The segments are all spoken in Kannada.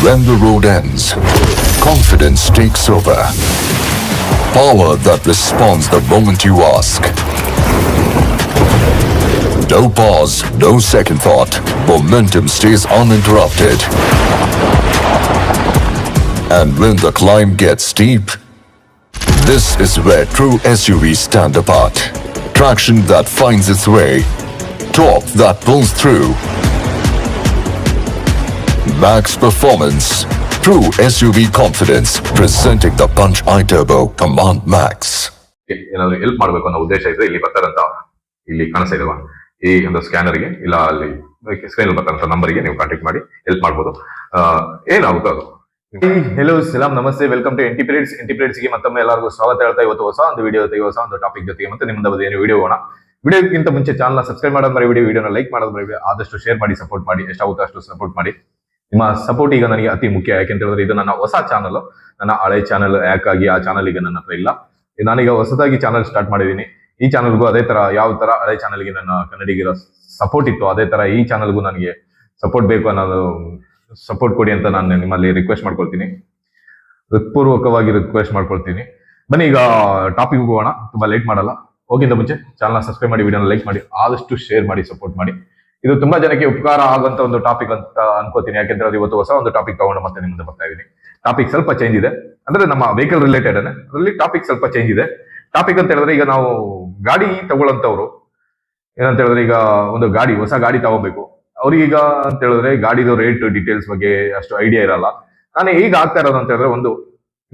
When the road ends, confidence takes over. Power that responds the moment you ask. No pause, no second thought. Momentum stays uninterrupted. And when the climb gets steep, this is where true SUVs stand apart. Traction that finds its way. Torque that pulls through. Max Performance. True SUV confidence. Presenting the Punch iTurbo Command Max. ಏನಾದ್ರು ಹೆಲ್ಪ್ ಮಾಡಬೇಕು ಅನ್ನೋ ಉದ್ದೇಶ ಇದ್ರೆ ಇಲ್ಲಿ ಬರ್ತಾರಂತ ಇಲ್ಲಿ ಕಾಣಿಸ್ತಾ ಇದಲ್ವಾ ಈ ಒಂದು ಸ್ಕ್ಯಾನರ್ಗೆ ಇಲ್ಲ ಅಲ್ಲಿ ಸ್ಕ್ರೀನ್ ಬರ್ತಾರಂತ ನಂಬರ್ಗೆ ನೀವು ಕಾಂಟ್ಯಾಕ್ಟ್ ಮಾಡಿ ಹೆಲ್ಪ್ ಮಾಡ್ಬೋದು. ಏನಾಗುತ್ತೋ ಅದು. ಹೆಲೋ ಸಲಾಂ ನಮಸ್ತೆ, ವೆಲ್ಕಮ್ ಟು ಎಂಟಿ ಗೆ ಮತ್ತೊಮ್ಮೆ ಎಲ್ಲರಿಗೂ ಸ್ವಾಗತ ಹೇಳ್ತಾ ಇವತ್ತು ಹೊಸ ಒಂದು ವಿಡಿಯೋ ಜೊತೆಗೆ ಹೊಸ ಒಂದು ಟಾಪಿಕ್ ಜೊತೆಗೆ ಮತ್ತೆ ನಿಮ್ಮಿಂದ ಏನು ವಿಡಿಯೋ ಹೋಗೋಣ. ವಿಡಿಯೋಕ್ಕಿಂತ ಮುಂಚೆ ಚಾನಲ್ ಸಬ್ಸ್ಕ್ರೈಬ್ ಮಾಡೋದು ಮರಿ, ವಿಡಿಯೋನ ಲೈಕ್ ಮಾಡೋದು ಮರಿ, ಆದಷ್ಟು ಶೇರ್ ಮಾಡಿ ಸಪೋರ್ಟ್ ಮಾಡಿ, ಎಷ್ಟಾಗುತ್ತೋ ಅಷ್ಟು ಸಪೋರ್ಟ್ ಮಾಡಿ. ನಿಮ್ಮ ಸಪೋರ್ಟ್ ಈಗ ನನಗೆ ಅತಿ ಮುಖ್ಯ. ಯಾಕೆಂತ ಹೇಳಿದ್ರೆ ಇದು ನನ್ನ ಹೊಸ ಚಾನಲ್, ನನ್ನ ಹಳೆ ಚಾನಲ್ ಯಾಕಾಗಿ ಆ ಚಾನಲ್ ಈಗ ನನ್ನ ಹತ್ರ ಇಲ್ಲ. ನಾನೀಗ ಹೊಸದಾಗಿ ಚಾನಲ್ ಸ್ಟಾರ್ಟ್ ಮಾಡಿದ್ದೀನಿ. ಈ ಚಾನಲ್ಗೂ ಅದೇ ತರ ಯಾವ ತರ ಹಳೆ ಚಾನಲ್ಗೆ ನನ್ನ ಕನ್ನಡಿಗರ ಸಪೋರ್ಟ್ ಇತ್ತು ಅದೇ ತರ ಈ ಚಾನಲ್ಗೂ ನನಗೆ ಸಪೋರ್ಟ್ ಬೇಕು ಅನ್ನೋದು ಸಪೋರ್ಟ್ ಕೊಡಿ ಅಂತ ನಾನು ನಿಮ್ಮಲ್ಲಿ ರಿಕ್ವೆಸ್ಟ್ ಮಾಡ್ಕೊಳ್ತೀನಿ, ಹೃತ್ಪೂರ್ವಕವಾಗಿ ರಿಕ್ವೆಸ್ಟ್ ಮಾಡ್ಕೊಳ್ತೀನಿ. ಬನ್ನಿ ಈಗ ಟಾಪಿಕ್ ಹೋಗೋಣ, ತುಂಬಾ ಲೇಟ್ ಮಾಡಲ್ಲ. ಹೋಗಿಂತ ಮುಂಚೆ ಚಾನಲ್ ಸಬ್ಸ್ಕ್ರೈಬ್ ಮಾಡಿ, ವಿಡಿಯೋನ ಲೈಕ್ ಮಾಡಿ, ಆದಷ್ಟು ಶೇರ್ ಮಾಡಿ, ಸಪೋರ್ಟ್ ಮಾಡಿ. ಇದು ತುಂಬಾ ಜನಕ್ಕೆ ಉಪಕಾರ ಆಗುವಂತ ಒಂದು ಟಾಪಿಕ್ ಅಂತ ಅನ್ಕೋತೀನಿ. ಯಾಕೆಂದ್ರೆ ಇವತ್ತು ಹೊಸ ಒಂದು ಟಾಪಿಕ್ ತಗೊಂಡು ಮತ್ತೆ ನಿಮ್ಗೆ ಬರ್ತಾ ಇದೀನಿ. ಟಾಪಿಕ್ ಸ್ವಲ್ಪ ಚೇಂಜ್ ಇದೆ, ಅಂದ್ರೆ ನಮ್ಮ ವೆಹಿಕಲ್ ರಿಲೇಟೆಡ್ ಅದರಲ್ಲಿ ಟಾಪಿಕ್ ಸ್ವಲ್ಪ ಚೇಂಜ್ ಇದೆ. ಟಾಪಿಕ್ ಅಂತ ಹೇಳಿದ್ರೆ ಈಗ ನಾವು ಗಾಡಿ ತಗೊಳ್ಳಂತವ್ರು ಏನಂತ ಹೇಳಿದ್ರೆ ಈಗ ಒಂದು ಗಾಡಿ ಹೊಸ ಗಾಡಿ ತಗೋಬೇಕು. ಅವ್ರಿಗೀಗ ಅಂತ ಹೇಳಿದ್ರೆ ಗಾಡಿದು ರೇಟ್ ಡೀಟೇಲ್ಸ್ ಬಗ್ಗೆ ಅಷ್ಟು ಐಡಿಯಾ ಇರಲ್ಲ. ನಾನು ಈಗ ಆಗ್ತಾ ಇರೋದು ಅಂತ ಹೇಳಿದ್ರೆ ಒಂದು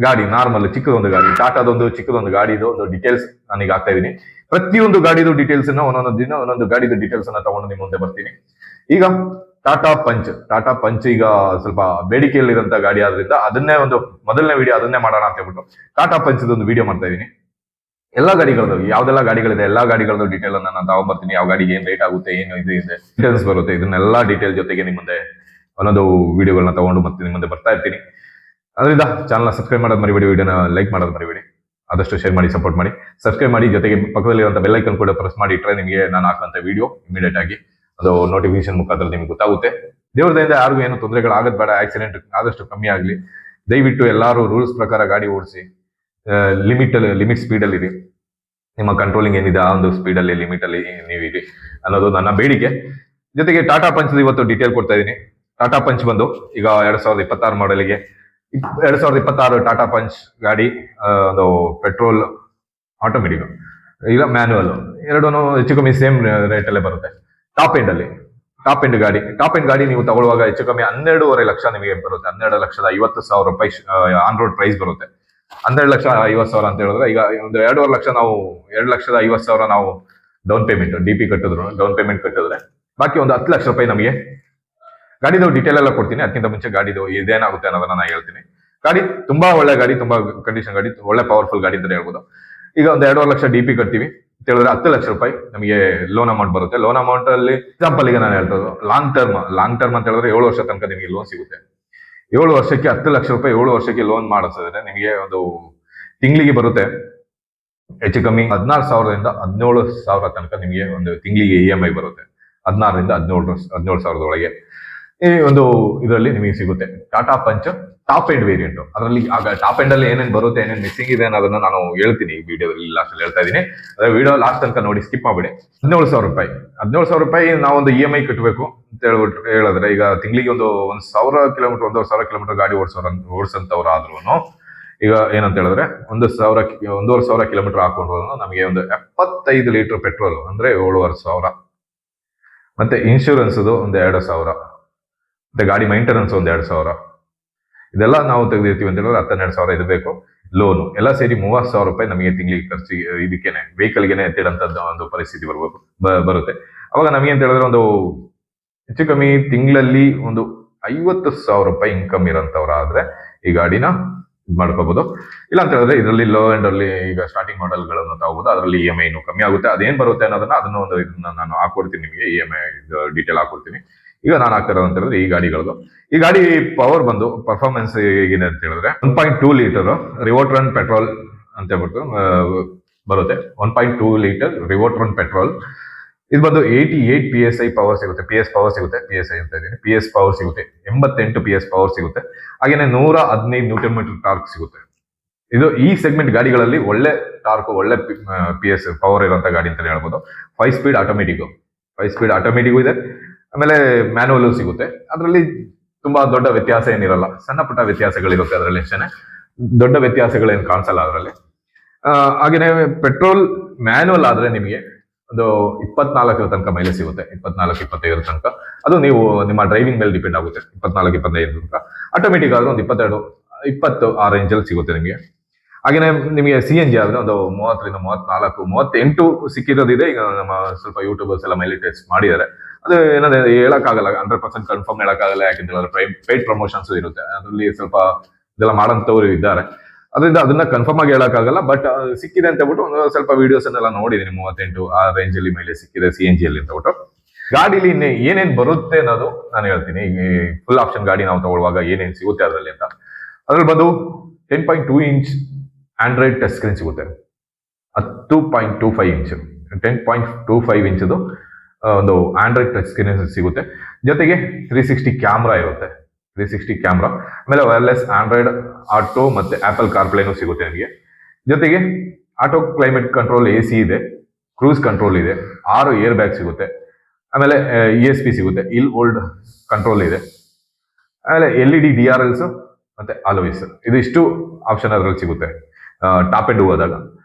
ಗಾಡಿ ನಾರ್ಮಲ್ ಚಿಕ್ಕದೊಂದು ಗಾಡಿ, ಟಾಟಾದೊಂದು ಚಿಕ್ಕದೊಂದು ಗಾಡಿದು ಒಂದು ಡೀಟೇಲ್ಸ್ ನಾನೀಗ ಆಗ್ತಾ ಇದೀನಿ. ಪ್ರತಿಯೊಂದು ಗಾಡಿದು ಡೀಟೇಲ್ಸ್ ಒಂದೊಂದು ದಿನ ಒಂದೊಂದು ಗಾಡಿದು ಡೀಟೇಲ್ಸ್ ಅನ್ನ ತಗೊಂಡು ನಿಮ್ಮ ಮುಂದೆ ಬರ್ತೀನಿ. ಈಗ ಟಾಟಾ ಪಂಚ್ ಈಗ ಸ್ವಲ್ಪ ಬೇಡಿಕೆಯಲ್ಲಿರುವಂತ ಗಾಡಿ ಆದ್ರಿಂದ ಅದನ್ನೇ ಒಂದು ಮೊದಲನೇ ವಿಡಿಯೋ ಅದನ್ನೇ ಮಾಡೋಣ ಅಂತ ಹೇಳ್ಬಿಟ್ಟು ಟಾಟಾ ಪಂಚ್ ಒಂದು ವಿಡಿಯೋ ಮಾಡ್ತಾ ಇದೀನಿ. ಎಲ್ಲಾ ಗಾಡಿಗಳದ್ದು ಯಾವ್ದೆಲ್ಲ ಗಾಡಿಗಳಿದೆ ಎಲ್ಲಾ ಗಾಡಿಗಳದ್ದು ಡೀಟೇಲ್ ಅನ್ನ ನಾನು ತಗೊಂಡ್ಬರ್ತೀನಿ. ಯಾವ ಗಾಡಿಗೆ ಏನ್ ರೇಟ್ ಆಗುತ್ತೆ, ಏನು ಇದು ಇದೆ ಡೀಟೇಲ್ಸ್ ಬರುತ್ತೆ, ಇದನ್ನೆಲ್ಲಾ ಡೀಟೇಲ್ ಜೊತೆಗೆ ನಿಮ್ಮ ಮುಂದೆ ಒಂದೊಂದು ವಿಡಿಯೋಗಳನ್ನ ತಗೊಂಡು ಮತ್ತೆ ನಿಮ್ಮ ಮುಂದೆ ಬರ್ತಾ ಇರ್ತೀನಿ. ಅದರಿಂದ ಚಾನಲ್ ಸಬ್ಸ್ಕ್ರೈಬ್ ಮಾಡೋದು ಮರಿಬೇಡಿ, ವಿಡಿಯೋನ ಲೈಕ್ ಮಾಡೋದು ಮರಿಬೇಡಿ, ಆದಷ್ಟು ಶೇರ್ ಮಾಡಿ, ಸಪೋರ್ಟ್ ಮಾಡಿ, ಸಬ್ಸ್ಕ್ರೈಬ್ ಮಾಡಿ. ಜೊತೆಗೆ ಪಕ್ಕದಲ್ಲಿರುವಂತ ಬೆಲ್ ಐಕನ್ ಕೂಡ ಪ್ರೆಸ್ ಮಾಡಿ ಇಟ್ಟರೆ ನಿಮಗೆ ನಾನು ಹಾಕುವಂತ ವಿಡಿಯೋ ಇಮಿಡಿಯೇಟ್ ಆಗಿ ಅದು ನೋಟಿಫಿಕೇಶನ್ ಮುಖಾಂತರ ನಿಮ್ಗೆ ಗೊತ್ತಾಗುತ್ತೆ. ದೇವ್ರದಿಂದ ಯಾರಿಗೂ ಏನು ತೊಂದರೆಗಳಾಗದ್ ಬೇಡ, ಆಕ್ಸಿಡೆಂಟ್ ಆದಷ್ಟು ಕಮ್ಮಿ ಆಗಲಿ. ದಯವಿಟ್ಟು ಎಲ್ಲರೂ ರೂಲ್ಸ್ ಪ್ರಕಾರ ಗಾಡಿ ಓಡಿಸಿ, ಲಿಮಿಟ್ ಸ್ಪೀಡ್ ಅಲ್ಲಿ ಇರಿ, ನಿಮ್ಮ ಕಂಟ್ರೋಲಿಂಗ್ ಏನಿದೆ ಆ ಒಂದು ಸ್ಪೀಡ್ ಅಲ್ಲಿ ಲಿಮಿಟ್ ಅಲ್ಲಿ ನೀವು ಇರಿ ಅನ್ನೋದು ನನ್ನ ಬೇಡಿಕೆ. ಜೊತೆಗೆ ಟಾಟಾ ಪಂಚ್ ಇವತ್ತು ಡೀಟೇಲ್ ಕೊಡ್ತಾ ಇದೀನಿ. ಟಾಟಾ ಪಂಚ್ ಬಂದು ಈಗ 2026 ಮಾಡೆಲ್ಗೆ 2026 ಟಾಟಾ ಪಂಚ್ ಗಾಡಿ ಒಂದು ಪೆಟ್ರೋಲ್ ಆಟೋಮೆಟಿಕ್ ಇಲ್ಲ ಮ್ಯಾನ್ಯುವಲ್ ಎರಡೂ ಹೆಚ್ಚು ಕಮ್ಮಿ ಸೇಮ್ ರೇಟ್ ಅಲ್ಲೇ ಬರುತ್ತೆ. ಟಾಪ್ ಎಂಡ್ ಗಾಡಿ ನೀವು ತಗೊಳ್ಳುವಾಗ ಹೆಚ್ಚು ಕಮ್ಮಿ 12.5 ಲಕ್ಷ ನಿಮಗೆ ಬರುತ್ತೆ. 12,50,000 ರೂಪಾಯಿ ಆನ್ ರೋಡ್ ಪ್ರೈಸ್ ಬರುತ್ತೆ. 12,50,000 ಅಂತ ಹೇಳಿದ್ರೆ ಈಗ ಒಂದು 2.5 ಲಕ್ಷ ನಾವು 2,50,000 ನಾವು ಡೌನ್ ಪೇಮೆಂಟ್ DP ಕಟ್ಟಿದ್ರೆ ಬಾಕಿ ಒಂದು 10 ಲಕ್ಷ ರೂಪಾಯಿ ನಮಗೆ ಗಾಡಿದು ಡೀಟೇಲ್ ಎಲ್ಲ ಕೊಡ್ತೀನಿ. ಅದಕ್ಕಿಂತ ಮುಂಚೆ ಗಾಡಿದು ಇದೇನಾಗುತ್ತೆ ಅನ್ನೋದನ್ನ ನಾನು ಹೇಳ್ತೀನಿ. ಗಾಡಿ ತುಂಬಾ ಒಳ್ಳೆ ಗಾಡಿ, ತುಂಬಾ ಕಂಡೀಷನ್ ಗಾಡಿ, ಒಳ್ಳೆ ಪವರ್ಫುಲ್ ಗಾಡಿ ಅಂತ ಹೇಳ್ಬೋದು. ಈಗ ಒಂದು 2.5 ಲಕ್ಷ DP ಕಟ್ತೀವಿ ಅಂತ ಹೇಳಿದ್ರೆ 10 ಲಕ್ಷ ರೂಪಾಯಿ ನಮಗೆ ಲೋನ್ ಅಮೌಂಟ್ ಬರುತ್ತೆ. ಲೋನ್ ಅಮೌಂಟ್ ಅಲ್ಲಿ ಎಕ್ಸಾಂಪಲ್ ಈಗ ನಾನು ಹೇಳ್ತದ್ದು ಲಾಂಗ್ ಟರ್ಮ್ ಅಂತ ಹೇಳಿದ್ರೆ 7 ವರ್ಷ ತನಕ ನಿಮಗೆ ಲೋನ್ ಸಿಗುತ್ತೆ. 7 ವರ್ಷಕ್ಕೆ 10 ಲಕ್ಷ ರೂಪಾಯಿ 7 ವರ್ಷಕ್ಕೆ ಲೋನ್ ಮಾಡಿಸಿದ್ರೆ ನಿಮಗೆ ಒಂದು ತಿಂಗಳಿಗೆ ಬರುತ್ತೆ ಹೆಚ್ಚು ಕಮ್ಮಿ 16,000ದಿಂದ 17,000 ತನಕ ನಿಮಗೆ ಒಂದು ತಿಂಗಳಿಗೆ EMI ಬರುತ್ತೆ. 16ರಿಂದ 17,000 ಒಳಗೆ ಈ ಒಂದು ಇದರಲ್ಲಿ ನಿಮಗೆ ಸಿಗುತ್ತೆ. Tata punch top end variant. ಅದರಲ್ಲಿ ಆಗ ಟಾಪ್ ಎಂಡ್ ಅಲ್ಲಿ ಏನೇನು ಬರುತ್ತೆ, ಏನೇನು ಮಿಸ್ಸಿಂಗ್ ಇದೆ ಅನ್ನೋದನ್ನ ನಾನು ಹೇಳ್ತೀನಿ ಈ ವಿಡಿಯೋದಲ್ಲಿ ಲಾಸ್ಟ್ ಅಲ್ಲಿ ಹೇಳ್ತಾ ಇದ್ದೀನಿ. ಅದೇ ವಿಡಿಯೋ ಲಾಸ್ಟ್ ತನಕ ನೋಡಿ, ಸ್ಕಿಪ್ ಮಾಡ್ಬಿಡಿ. 17,000 ರೂಪಾಯಿ ನಾವೊಂದು EMI ಕಟ್ಟಬೇಕು ಅಂತ ಹೇಳಿದ್ರೆ ಈಗ ತಿಂಗಳಿಗೆ ಒಂದು 1,000 ಕಿಲೋಮೀಟರ್ 1,500 ಕಿಲೋಮೀಟರ್ ಗಾಡಿ ಓಡಿಸಂತವ್ರು ಆದ್ರೂ ಈಗ ಏನಂತ ಹೇಳಿದ್ರೆ 1,500 ಕಿಲೋಮೀಟರ್ ಹಾಕೊಂಡ್ರು ನಮಗೆ ಒಂದು 75 ಲೀಟರ್ ಪೆಟ್ರೋಲ್ ಅಂದ್ರೆ 7,500, ಮತ್ತೆ ಇನ್ಶೂರೆನ್ಸ್ ಒಂದು 2,000, ಮತ್ತೆ ಗಾಡಿ ಮೈಂಟೆನೆನ್ಸ್ ಒಂದು 2,000. ಇದೆಲ್ಲ ನಾವು ತೆಗೆದಿರ್ತೀವಿ ಅಂತ ಹೇಳಿದ್ರೆ 12,000 ಇದು ಬೇಕು. ಲೋನು ಎಲ್ಲ ಸೇರಿ 30,000 ರೂಪಾಯಿ ನಮಗೆ ತಿಂಗಳಿಗೆ ಖರ್ಚಿಗೆ ಇದಕ್ಕೇನೆ ವೆಹಿಕಲ್ಗೆನೆ ಎತ್ತಿಡಂತದ್ದು ಒಂದು ಪರಿಸ್ಥಿತಿ ಬರುತ್ತೆ. ಅವಾಗ ನಮಗೆ ಅಂತ ಹೇಳಿದ್ರೆ ಒಂದು ಹೆಚ್ಚು ಕಮ್ಮಿ ತಿಂಗಳಲ್ಲಿ ಒಂದು 50,000 ರೂಪಾಯಿ ಇನ್ಕಮ್ ಇರೋಂಥವ್ರಾದ್ರೆ ಈ ಗಾಡಿನ ಇದು ಮಾಡ್ಕೋಬಹುದು. ಇಲ್ಲ ಅಂತ ಹೇಳಿದ್ರೆ ಇದರಲ್ಲಿ ಲೋ ಎಂಡ್ ಅಲ್ಲಿ ಈಗ ಸ್ಟಾರ್ಟಿಂಗ್ ಮಾಡೆಲ್ಗಳನ್ನು ತಗೋಬಹುದು. ಅದರಲ್ಲಿ EMI ಕಮ್ಮಿ ಆಗುತ್ತೆ. ಅದೇನ್ ಬರುತ್ತೆ ಅದನ್ನು ಒಂದು ಇದನ್ನ ನಾನು ಹಾಕೊಡ್ತೀನಿ, ನಿಮಗೆ EMI ಡೀಟೇಲ್ ಹಾಕೊಡ್ತೀನಿ. ಈಗ ನಾನು ಆಗ್ತಾ ಇರೋದು ಅಂತ ಹೇಳಿದ್ರೆ ಈ ಗಾಡಿ ಪವರ್ ಬಂದು ಪರ್ಫಾರ್ಮೆನ್ಸ್ ಹೇಗಿದೆ ಅಂತ ಹೇಳಿದ್ರೆ 1.2 ಲೀಟರ್ ರಿವೋಟ್ರನ್ ಪೆಟ್ರೋಲ್ ಅಂತ ಹೇಳ್ಬಿಟ್ಟು ಬರುತ್ತೆ. 1.2 ಲೀಟರ್ ರಿವೋಟ್ರನ್ ಪೆಟ್ರೋಲ್ ಇದು ಬಂದು 88 PSI ಪವರ್ ಸಿಗುತ್ತೆ, PS ಪವರ್ ಸಿಗುತ್ತೆ, PSI ಅಂತ ಇದ್ದೀನಿ, PS ಪವರ್ ಸಿಗುತ್ತೆ, 88 PS ಪವರ್ ಸಿಗುತ್ತೆ. ಹಾಗೇನೆ 115 ನ್ಯೂಟನ್ ಮೀಟರ್ ಟಾರ್ಕ್ ಸಿಗುತ್ತೆ. ಇದು ಈ ಸೆಗ್ಮೆಂಟ್ ಗಾಡಿಗಳಲ್ಲಿ ಒಳ್ಳೆ ಟಾರ್ಕ್, ಒಳ್ಳೆ PS ಪವರ್ ಇರುವಂತ ಗಾಡಿ ಅಂತ ಹೇಳ್ಬೋದು. 5 ಸ್ಪೀಡ್ ಆಟೋಮೆಟಿಕ್ ಇದೆ. ಆಮೇಲೆ ಮ್ಯಾನುವಲ್ ಸಿಗುತ್ತೆ. ಅದರಲ್ಲಿ ತುಂಬಾ ದೊಡ್ಡ ವ್ಯತ್ಯಾಸ ಏನಿರಲ್ಲ, ಸಣ್ಣ ಪುಟ್ಟ ವ್ಯತ್ಯಾಸಗಳಿರುತ್ತೆ ಅದರಲ್ಲಿ ಅಷ್ಟೇ, ದೊಡ್ಡ ವ್ಯತ್ಯಾಸಗಳೇನು ಕಾಣಿಸಲ್ಲ ಅದರಲ್ಲಿ. ಹಾಗೇನೆ ಪೆಟ್ರೋಲ್ ಮ್ಯಾನುವಲ್ ಆದ್ರೆ ನಿಮಗೆ ಒಂದು 24 ತನಕ ಮೈಲೇಜ್ ಸಿಗುತ್ತೆ, 24-25 ತನಕ. ಅದು ನೀವು ನಿಮ್ಮ ಡ್ರೈವಿಂಗ್ ಮೇಲೆ ಡಿಪೆಂಡ್ ಆಗುತ್ತೆ. 24-25 ತನಕ. ಆಟೋಮೆಟಿಕ್ ಆದ್ರೆ ಒಂದು 22-20 ಆ ರೇಂಜಲ್ಲಿ ಸಿಗುತ್ತೆ ನಿಮಗೆ. ಹಾಗೇನೆ ನಿಮಗೆ CNG ಆದ್ರೆ ಒಂದು 30-34-38 ಸಿಕ್ಕಿರೋದಿದೆ. ಈಗ ನಮ್ಮ ಸ್ವಲ್ಪ ಯೂಟ್ಯೂಬರ್ಸ್ ಎಲ್ಲ ಮೈಲೇಜ್ ಟೆಸ್ಟ್ ಮಾಡಿದ್ದಾರೆ. ಅದು ಏನಂದ್ರೆ ಹೇಳಕ್ಕಾಗಲ್ಲ, 100% ಕನ್ಫರ್ಮ್ ಹೇಳಕ್ಕಾಗಲ್ಲ. ಯಾಕೆಂದ್ರೆ ಪೇಯ್ಡ್ ಪ್ರಮೋಷನ್ಸ್ ಇರುತ್ತೆ, ಅದರಲ್ಲಿ ಸ್ವಲ್ಪ ಇದೆಲ್ಲ ಮಾಡೋಂಥವ್ರು ಇದ್ದಾರೆ. ಅದರಿಂದ ಅದನ್ನ ಕನ್ಫರ್ಮ್ ಆಗಿ ಹೇಳಕ್ಕಾಗಲ್ಲ. ಬಟ್ ಸಿಕ್ಕಿದೆ ಅಂತ ಹೇಳ್ಬಿಟ್ಟು ಒಂದು ಸ್ವಲ್ಪ ವಿಡಿಯೋಸ್ ಅನ್ನೆಲ್ಲ ನೋಡಿದೀನಿ. 38 ಆ ರೇಂಜ್ ಅಲ್ಲಿ ಮೇಲೆ ಸಿಕ್ಕಿದೆ CNG ಅಲ್ಲಿ ಅಂತ ಹೇಳ್ಬಿಟ್ಟು. ಗಾಡಿಲಿ ಏನೇನ್ ಬರುತ್ತೆ ಅನ್ನೋದು ನಾನು ಹೇಳ್ತೀನಿ. ಈ ಫುಲ್ ಆಪ್ಷನ್ ಗಾಡಿ ನಾವು ತಗೊಳ್ಳುವಾಗ ಏನೇನ್ ಸಿಗುತ್ತೆ ಅದರಲ್ಲಿ ಅಂತ. ಅದ್ರಲ್ಲಿ ಬಂದು 10.2 ಇಂಚ್ ಆಂಡ್ರಾಯ್ಡ್ ಟಚ್ ಸ್ಕ್ರೀನ್ ಸಿಗುತ್ತೆ, 10.25 ಇಂಚ್ 10.25 ಇಂಚದು ಒಂದು ಆಂಡ್ರಾಯ್ಡ್ ಟಚ್ ಸ್ಕ್ರೀನ್ ಸಿಗುತ್ತೆ. ಜೊತೆಗೆ 360 ಕ್ಯಾಮ್ರಾ ಇರುತ್ತೆ, 360 ಕ್ಯಾಮ್ರಾ. ಆಮೇಲೆ ವೈರ್ಲೆಸ್ ಆಂಡ್ರಾಯ್ಡ್ ಆಟೋ ಮತ್ತೆ ಆಪಲ್ ಕಾರ್ಪ್ಲೇನು ಸಿಗುತ್ತೆ ನಿಮಗೆ. ಜೊತೆಗೆ ಆಟೋ ಕ್ಲೈಮೇಟ್ ಕಂಟ್ರೋಲ್, AC ಇದೆ, ಕ್ರೂಸ್ ಕಂಟ್ರೋಲ್ ಇದೆ, 6 ಏರ್ ಬ್ಯಾಗ್ ಸಿಗುತ್ತೆ. ಆಮೇಲೆ ESP ಸಿಗುತ್ತೆ, ಇಲ್ ಓಲ್ಡ್ ಕಂಟ್ರೋಲ್ ಇದೆ. ಆಮೇಲೆ LED DRLs ಮತ್ತೆ ಅಲೋಯಿಸ್, ಇದಿಷ್ಟು ಆಪ್ಷನ್ ಅದರಲ್ಲಿ ಸಿಗುತ್ತೆ ಟಾಪ್ ಎಂಡ್ ಹೋದಾಗ.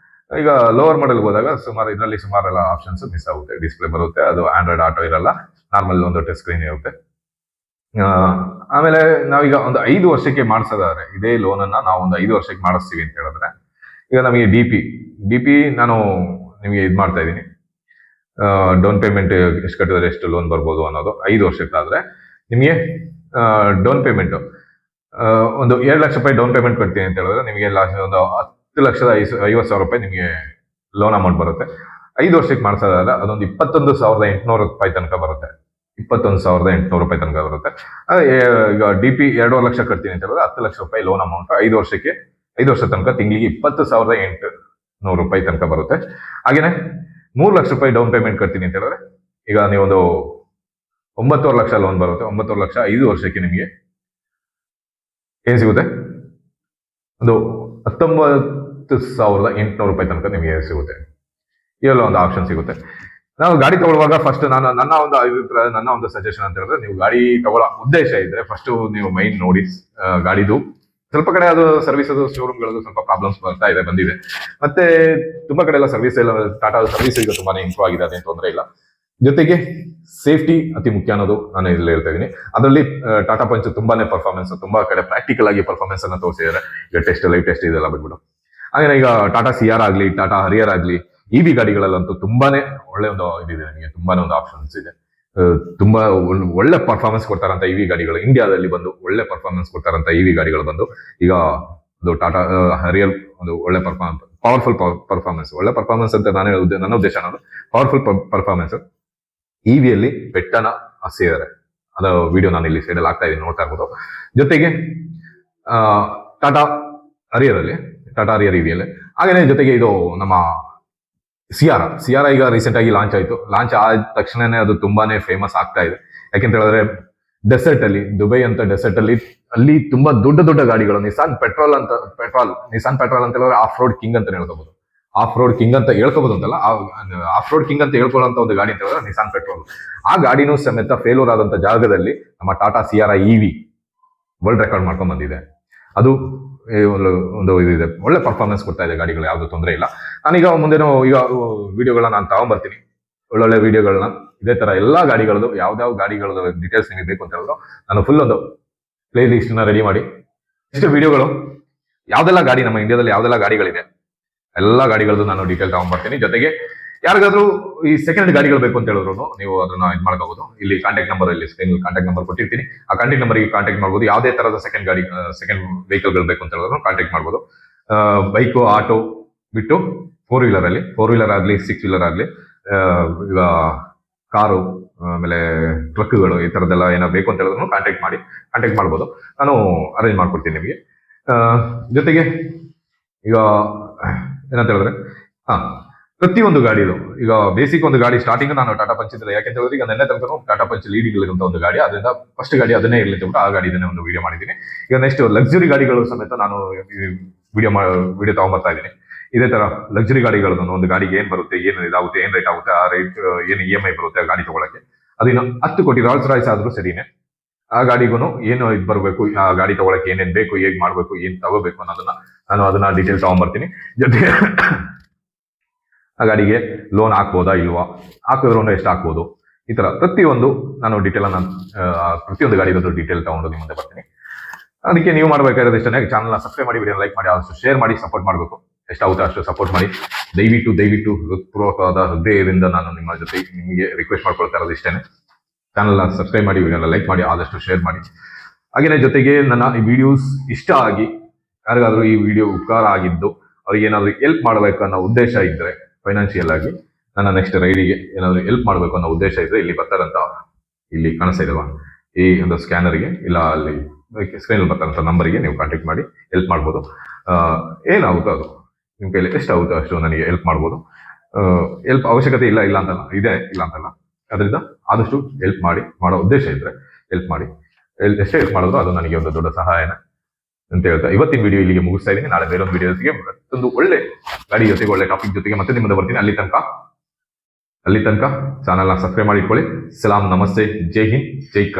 ಈಗ ಲೋವರ್ ಮಾಡೆಲ್ ಹೋದಾಗ ಇದರಲ್ಲಿ ಸುಮಾರೆಲ್ಲ ಆಪ್ಷನ್ಸ್ ಮಿಸ್ ಆಗುತ್ತೆ. ಡಿಸ್ಪ್ಲೇ ಬರುತ್ತೆ, ಅದು ಆಂಡ್ರಾಯ್ಡ್ ಆಟೋ ಇರಲ್ಲ, ನಾರ್ಮಲ್ ಒಂದು ಟಚ್ ಸ್ಕ್ರೀನ್ ಇರುತ್ತೆ. ಆಮೇಲೆ ನಾವೀಗ ಒಂದು 5 ವರ್ಷಕ್ಕೆ ಮಾಡಿಸೋದಾದ್ರೆ, ಇದೇ ಲೋನ್ ಅನ್ನ ನಾವು ಒಂದು 5 ವರ್ಷಕ್ಕೆ ಮಾಡಿಸ್ತೀವಿ ಅಂತ ಹೇಳಿದ್ರೆ, ಈಗ ನಮಗೆ DP ನಾನು ನಿಮಗೆ ಇದು ಮಾಡ್ತಾ ಇದ್ದೀನಿ. ಡೌನ್ ಪೇಮೆಂಟ್ ಎಷ್ಟು ಕಟ್ಟಿದ್ರೆ ಎಷ್ಟು ಲೋನ್ ಬರ್ಬೋದು ಅನ್ನೋದು. 5 ವರ್ಷಕ್ಕಾದ್ರೆ ನಿಮಗೆ ಡೌನ್ ಪೇಮೆಂಟ್ ಒಂದು 7 ಲಕ್ಷ ರೂಪಾಯಿ ಡೌನ್ ಪೇಮೆಂಟ್ ಕೊಡ್ತೀನಿ ಅಂತ ಹೇಳಿದ್ರೆ ನಿಮಗೆ ಒಂದು 10,50,000 ರೂಪಾಯಿ ನಿಮಗೆ ಲೋನ್ ಅಮೌಂಟ್ ಬರುತ್ತೆ. 5 ವರ್ಷಕ್ಕೆ ಮಾಡಿಸೋದಾದ್ರೆ ಅದೊಂದು 21,800 ರೂಪಾಯಿ ತನಕ ಬರುತ್ತೆ. 21,800 ರೂಪಾಯಿ ತನಕ ಬರುತ್ತೆ. ಈಗ DP 2.5 ಲಕ್ಷ ಕಟ್ತೀನಿ ಅಂತ ಹೇಳಿದ್ರೆ 10 ಲಕ್ಷ ರೂಪಾಯಿ ಲೋನ್ ಅಮೌಂಟ್ 5 ವರ್ಷ ತನಕ ತಿಂಗಳಿಗೆ 20,800 ರೂಪಾಯಿ ತನಕ ಬರುತ್ತೆ. ಹಾಗೇನೆ 3 ಲಕ್ಷ ರೂಪಾಯಿ ಡೌನ್ ಪೇಮೆಂಟ್ ಕಟ್ತೀನಿ ಅಂತ ಹೇಳಿದ್ರೆ ಈಗ ನೀವೊಂದು 9.5 ಲಕ್ಷ ಲೋನ್ ಬರುತ್ತೆ. 9.5 ಲಕ್ಷ 5 ವರ್ಷಕ್ಕೆ ನಿಮಗೆ ಏನ್ ಸಿಗುತ್ತೆ, ಒಂದು 19,800 ರೂಪಾಯಿ ತನಕ ನಿಮಗೆ ಸಿಗುತ್ತೆ. ಇವೆಲ್ಲ ಒಂದು ಆಪ್ಷನ್ ಸಿಗುತ್ತೆ. ನಾವು ಗಾಡಿ ತಗೊಳ್ಳುವಾಗ ಫಸ್ಟ್ ನನ್ನ ಒಂದು ಅಭಿಪ್ರಾಯ, ನನ್ನ ಒಂದು ಸಜೆಷನ್ ಅಂತ ಹೇಳಿದ್ರೆ, ನೀವು ಗಾಡಿ ತಗೊಳ್ಳೋ ಉದ್ದೇಶ ಇದ್ರೆ ಫಸ್ಟ್ ನೀವು ಮೈನ್ ನೋಡಿ ಗಾಡಿದು. ಸ್ವಲ್ಪ ಕಡೆ ಅದು ಸರ್ವಿಸ್, ಅದು ಶೋರೂಮ್ಗಳದ್ದು ಸ್ವಲ್ಪ ಪ್ರಾಬ್ಲಮ್ಸ್ ಬಂದಿದೆ. ಮತ್ತೆ ತುಂಬಾ ಕಡೆ ಎಲ್ಲ ಸರ್ವಿಸ್ ಎಲ್ಲ ಟಾಟಾ ಸರ್ವಿಸ್ ಈಗ ತುಂಬಾನೇ ಇಂಪ್ರೂವ್ ಆಗಿದೆ, ಅದೇನು ತೊಂದರೆ ಇಲ್ಲ. ಜೊತೆಗೆ ಸೇಫ್ಟಿ ಅತಿ ಮುಖ್ಯ ಅನ್ನೋದು ನಾನು ಇಲ್ಲಿ ಹೇಳ್ತಾ ಇದ್ದೀನಿ. ಅದರಲ್ಲಿ ಟಾಟಾ ಪಂಚ್ ತುಂಬಾನೇ ಪರ್ಫಾರ್ಮೆನ್ಸ್, ತುಂಬಾ ಕಡೆ ಪ್ರಾಕ್ಟಿಕಲ್ ಆಗಿ ಪರ್ಫಾರ್ಮೆನ್ಸ್ ಅನ್ನ ತೋರಿಸಿದ್ದಾರೆ. ಈಗ ಟೆಸ್ಟ್, ಲೈವ್ ಟೆಸ್ಟ್ ಇದೆಲ್ಲ ಬಿಟ್ಬಿಟ್ಟು. ಹಾಗೆ ಈಗ ಟಾಟಾ CR ಆಗಲಿ, ಟಾಟಾ ಹರಿಯರ್ ಆಗಲಿ, EV ಗಾಡಿಗಳಲ್ಲಂತೂ ತುಂಬಾನೇ ಒಳ್ಳೆ ಒಂದು ಇದಿದೆ, ನಿಮಗೆ ತುಂಬಾನೇ ಒಂದು ಆಪ್ಷನ್ಸ್ ಇದೆ. ತುಂಬಾ ಒಳ್ಳೆ ಪರ್ಫಾರ್ಮೆನ್ಸ್ ಕೊಡ್ತಾರಂತ EV ಗಾಡಿಗಳು, ಇಂಡಿಯಾದಲ್ಲಿ ಬಂದು ಒಳ್ಳೆ ಪರ್ಫಾರ್ಮೆನ್ಸ್ ಕೊಡ್ತಾರಂತ EV ಗಾಡಿಗಳು ಬಂದು ಈಗ ಒಂದು ಟಾಟಾ ಹರಿಯರ್ ಒಂದು ಒಳ್ಳೆ ಪವರ್ಫುಲ್ ಪರ್ಫಾರ್ಮೆನ್ಸ್, ಒಳ್ಳೆ ಪರ್ಫಾರ್ಮೆನ್ಸ್ ಅಂತ ನನ್ನ ಉದ್ದೇಶ ಅನ್ನೋದು ಪವರ್ಫುಲ್ ಪರ್ಫಾರ್ಮೆನ್ಸ್. EVಯಲ್ಲಿ ಬೆಟ್ಟನ ಹಸಿದ್ದಾರೆ, ಅದು ವಿಡಿಯೋ ನಾನು ಇಲ್ಲಿ ಸೈಡಲ್ಲಿ ಆಗ್ತಾ ಇದ್ದೀನಿ, ನೋಡ್ತಾ ಇರ್ಬೋದು. ಜೊತೆಗೆ ಟಾಟಾ ಹರಿಯರ್ EVಯಲ್ಲಿ. ಹಾಗೇನೆ ಜೊತೆಗೆ ಇದು ನಮ್ಮ ಸಿಯಾರ ಈಗ ರೀಸೆಂಟ್ ಆಗಿ ಲಾಂಚ್ ಆಯ್ತು. ಲಾಂಚ್ ಆದ ತಕ್ಷಣನೇ ಅದು ತುಂಬಾನೇ ಫೇಮಸ್ ಆಗ್ತಾ ಇದೆ. ಯಾಕೆಂತ ಹೇಳಿದ್ರೆ ಡೆಸರ್ಟ್ ಅಲ್ಲಿ, ದುಬೈ ಅಂತ ಡೆಸರ್ಟ್ ಅಲ್ಲಿ ತುಂಬಾ ದೊಡ್ಡ ಗಾಡಿಗಳು, ನಿಸಾನ್ ಪೆಟ್ರೋಲ್ ಅಂತ ಹೇಳಿದ್ರೆ ಆಫ್ ರೋಡ್ ಕಿಂಗ್ ಅಂತ ಹೇಳ್ಕೋಬಹುದು. ಆಫ್ ರೋಡ್ ಕಿಂಗ್ ಅಂತ ಹೇಳ್ಕೊಳ್ಳೋಂತ ಒಂದು ಗಾಡಿ ಅಂತ ಹೇಳಿದ್ರೆ ನಿಸಾನ್ ಪೆಟ್ರೋಲ್. ಆ ಗಾಡಿನೂ ಸಮೇತ ಫೇಲ್ಯೂರ್ ಆದಂತ ಜಾಗದಲ್ಲಿ ನಮ್ಮ Tata Sierra EV world record ಮಾಡ್ಕೊಂಡ್ ಬಂದಿದೆ. ಅದು ಒಂದು ಇದಿದೆ, ಒಳ್ಳೆ ಪರ್ಫಾರ್ಮೆನ್ಸ್ ಕೊಡ್ತಾ ಇದೆ ಗಾಡಿಗಳು, ಯಾವ್ದು ತೊಂದರೆ ಇಲ್ಲ. ನಾನೀಗ ಮುಂದೆನೋ ಈಗ ವಿಡಿಯೋಗಳನ್ನ ನಾನು ತಗೊಂಡ್ಬರ್ತೀನಿ, ಒಳ್ಳೊಳ್ಳೆ ವಿಡಿಯೋಗಳನ್ನ ಇದೇ ತರ ಎಲ್ಲಾ ಗಾಡಿಗಳದ್ದು, ಯಾವ್ದಾವ್ ಗಾಡಿಗಳದ್ದು ಡೀಟೇಲ್ಸ್ ನಿಮಗೆ ಬೇಕು ಅಂತ ಹೇಳಿದ್ರು ನಾನು ಫುಲ್ ಒಂದು ಪ್ಲೇ ಲಿಸ್ಟ್ ನ ರೆಡಿ ಮಾಡಿ ಇಷ್ಟು ವಿಡಿಯೋಗಳು, ಯಾವ್ದೆಲ್ಲ ಗಾಡಿ ನಮ್ಮ ಇಂಡಿಯಾದಲ್ಲಿ ಯಾವ್ದೆಲ್ಲ ಗಾಡಿಗಳಿದೆ ಎಲ್ಲಾ ಗಾಡಿಗಳದ್ದು ನಾನು ಡೀಟೇಲ್ ತಗೊಂಡ್ಬರ್ತೀನಿ. ಜೊತೆಗೆ ಯಾರಿಗಾದ್ರೂ ಈ ಸೆಕೆಂಡ್ ಗಾಡಿಗಳು ಬೇಕು ಅಂತ ಹೇಳಿದ್ರು ನೀವು ಅದನ್ನ ಇದು ಮಾಡ್ಕೋಬಹುದು. ಇಲ್ಲಿ ಕಾಂಟ್ಯಾಕ್ಟ್ ನಂಬರ್, ಇಲ್ಲಿ ಸ್ಕ್ರೀನ್ ಕಾಂಟ್ಯಾಕ್ಟ್ ನಂಬರ್ ಕೊಟ್ಟಿರ್ತೀನಿ. ಆ ಕಾಂಟ್ಯಾಕ್ಟ್ ನಂಬರ್ಗೆ ಕಾಂಟ್ಯಾಕ್ಟ್ ಮಾಡ್ಬೋದು. ಯಾವುದೇ ತರದ ಸೆಕೆಂಡ್ ವೆಹಿಕಲ್ಗಳು ಬೇಕು ಅಂತ ಹೇಳಿದ್ರು ಕಾಂಟ್ಯಾಕ್ಟ್ ಮಾಡ್ಬೋದು. ಬೈಕು, ಆಟೋ ಬಿಟ್ಟು 4 ವೀಲರ್ ಆಗಲಿ 6 ವೀಲರ್ ಆಗಲಿ, ಈಗ ಕಾರು, ಆಮೇಲೆ ಟ್ರಕ್ಗಳು, ಈ ತರದೆಲ್ಲ ಏನೋ ಬೇಕು ಅಂತ ಹೇಳಿದ್ರು ಕಾಂಟ್ಯಾಕ್ಟ್ ಮಾಡ್ಬೋದು. ನಾನು ಅರೇಂಜ್ ಮಾಡ್ಕೊಡ್ತೀನಿ ನಿಮಗೆ. ಜೊತೆಗೆ ಈಗ ಏನಂತ ಹೇಳಿದ್ರೆ ಪ್ರತಿಯೊಂದು ಗಾಡಿದು ಈಗ ಬೇಸಿಕ್ ಒಂದು ಗಾಡಿ ಸ್ಟಾರ್ಟಿಂಗ್ ನಾನು ಟಾಟಾ ಪಂಚ್ ಇದ್ರೆ ಯಾಕೆಂತ ಹೇಳಿದ್ರೆ ಈಗ ನೆನ್ನೆ ತನಕ ಟಾಟಾ ಪಂಚ್ ಲೀಡಿಂಗ್ ಇರುವಂತ ಒಂದು ಗಾಡಿ, ಅದರಿಂದ ಫಸ್ಟ್ ಗಾಡಿ ಅದನ್ನೇ ಇರಲಿ ಅಂತ ಆ ಗಾಡಿದನ್ನೇ ಒಂದು ವಿಡಿಯೋ ಮಾಡಿದ್ದೀನಿ. ಈಗ ನೆಕ್ಸ್ಟ್ ಲಕ್ಸುರಿ ಗಾಡಿಗಳು ಸಮೇತ ನಾನು ವಿಡಿಯೋ ತಗೊಂಡ್ಬರ್ತಾ ಇದ್ದೀನಿ. ಇದೇ ತರ ಲಕ್ಸುರಿ ಗಾಡಿಗಳನ್ನ ಒಂದು ಗಾಡಿಗೆ ಏನ್ ಬರುತ್ತೆ, ಏನ್ ಇದಾಗುತ್ತೆ, ಏನ್ ರೇಟ್ ಆಗುತ್ತೆ, ಆ ರೇಟ್ ಏನು EMI ಬರುತ್ತೆ ಆ ಗಾಡಿ ತಗೊಳಕ್ಕೆ, ಅದಿನ್ನು 10 ಕೋಟಿ ರಾಲ್ಸ್ ರಾಯ್ಸ್ ಆದ್ರೂ ಸರಿನೇ ಆ ಗಾಡಿಗೂ ಏನು ಇದು ಬರಬೇಕು, ಆ ಗಾಡಿ ತಗೊಳಕ್ಕೆ ಏನೇನ್ ಬೇಕು, ಹೇಗ್ ಮಾಡ್ಬೇಕು, ಏನ್ ತಗೋಬೇಕು ಅನ್ನೋದನ್ನ ನಾನು ಅದನ್ನ ಡೀಟೇಲ್ ತಗೊಂಡ್ಬರ್ತೀನಿ. ಜೊತೆಗೆ ಆ ಗಾಡಿಗೆ ಲೋನ್ ಹಾಕ್ಬೋದಾ ಇಲ್ವಾ, ಹಾಕಿದ್ರು ಎಷ್ಟು ಹಾಕ್ಬೋದು, ಈ ತರ ಪ್ರತಿಯೊಂದು ನಾನು ಡೀಟೇಲ್ ಪ್ರತಿಯೊಂದು ಗಾಡಿದು ಡೀಟೇಲ್ ತಗೊಂಡು ನಿಮ್ಮ ಮುಂದೆ ಬರ್ತೀನಿ. ಅದಕ್ಕೆ ನೀವು ಮಾಡಬೇಕಾದ್ರೆ ಇಷ್ಟನೇ, ಚಾನಲ್ನ ಸಬ್ಸ್ಕ್ರೈಬ್ ಮಾಡಿ, ವಿಡಿಯೋ ಲೈಕ್ ಮಾಡಿ, ಆದಷ್ಟು ಶೇರ್ ಮಾಡಿ, ಸಪೋರ್ಟ್ ಮಾಡಬೇಕು. ಎಷ್ಟಾಗುತ್ತೆ ಅಷ್ಟು ಸಪೋರ್ಟ್ ಮಾಡಿ. ದಯವಿಟ್ಟು ಹೃತ್ಪೂರ್ವಕವಾದ ಹೃದಯದಿಂದ ನಾನು ನಿಮ್ಮ ಜೊತೆ ನಿಮಗೆ ರಿಕ್ವೆಸ್ಟ್ ಮಾಡ್ಕೊಳ್ತಾ ಇರೋದು ಇಷ್ಟೇನೆ. ಚಾನಲ್ನ ಸಬ್ಸ್ಕ್ರೈಬ್ ಮಾಡಿ, ವಿಡಿಯೋನ ಲೈಕ್ ಮಾಡಿ, ಆದಷ್ಟು ಶೇರ್ ಮಾಡಿ. ಹಾಗೇನೆ ಜೊತೆಗೆ ನನ್ನ ಈ ವಿಡಿಯೋಸ್ ಇಷ್ಟ ಆಗಿ ಯಾರಿಗಾದ್ರೂ ಈ ವಿಡಿಯೋ ಉಪಕಾರ ಆಗಿದ್ದು ಅವ್ರಿಗೆ ಏನಾದ್ರು ಹೆಲ್ಪ್ ಮಾಡಬೇಕು ಅನ್ನೋ ಉದ್ದೇಶ ಇದ್ರೆ, ಫೈನಾನ್ಷಿಯಲ್ ಆಗಿ ನನ್ನ ನೆಕ್ಸ್ಟ್ ರೈಡಿಗೆ ಏನಾದ್ರು ಹೆಲ್ಪ್ ಮಾಡಬೇಕು ಅನ್ನೋ ಉದ್ದೇಶ ಇದ್ರೆ, ಇಲ್ಲಿ ಬರ್ತಾರಂತ ಇಲ್ಲಿ ಕಾಣಿಸ್ತಾ ಇದೆಯಲ್ವಾ ಈ ಒಂದು ಸ್ಕ್ಯಾನರ್ಗೆ, ಇಲ್ಲ ಅಲ್ಲಿ ಸ್ಕ್ರೀನ್ ಬರ್ತಾರಂತ ನಂಬರ್ಗೆ ನೀವು ಕಾಂಟ್ಯಾಕ್ಟ್ ಮಾಡಿ ಹೆಲ್ಪ್ ಮಾಡ್ಬೋದು. ಏನಾಗುತ್ತೋ ಅದು ನಿಮ್ಮ ಕೈಲಿ ಎಷ್ಟಾಗುತ್ತೋ ಅಷ್ಟು ನನಗೆ ಹೆಲ್ಪ್ ಮಾಡ್ಬೋದು. ಹೆಲ್ಪ್ ಅವಶ್ಯಕತೆ ಇಲ್ಲ ಅಂತಲ್ಲ, ಇದೆ ಇಲ್ಲ ಅಂತಲ್ಲ, ಅದರಿಂದ ಆದಷ್ಟು ಹೆಲ್ಪ್ ಮಾಡಿ, ಮಾಡೋ ಉದ್ದೇಶ ಇದ್ರೆ ಹೆಲ್ಪ್ ಮಾಡಿ. ಎಷ್ಟೇ ಹೆಲ್ಪ್ ಮಾಡಿದ್ರು ಅದು ನನಗೆ ಒಂದು ದೊಡ್ಡ ಸಹಾಯನ ಅಂತ ಹೇಳ್ತಾ ಇವತ್ತಿನ ವಿಡಿಯೋ ಇಲ್ಲಿಗೆ ಮುಗಿಸ್ತಾ ಇದ್ದೀನಿ. ನಾಳೆ ಬೇರೊಂದು ವಿಡಿಯೋಸ್ಗೆ ಮತ್ತೊಂದು ಒಳ್ಳೆ ಗಾಡಿ ಜೊತೆಗೆ ಒಳ್ಳೆ ಟಾಪಿಕ್ ಜೊತೆಗೆ ಮತ್ತೆ ನಿಮ್ಮದು ಬರ್ತೀನಿ. ಅಲ್ಲಿ ತನಕ ಚಾನಲ್ನ ಸಬ್ಸ್ಕ್ರೈಬ್ ಮಾಡಿ ಇಟ್ಕೊಳ್ಳಿ. ಸಲಾಂ, ನಮಸ್ತೆ, ಜೈ ಹಿಂದ್, ಜೈ ಕರ್ನಾಟಕ.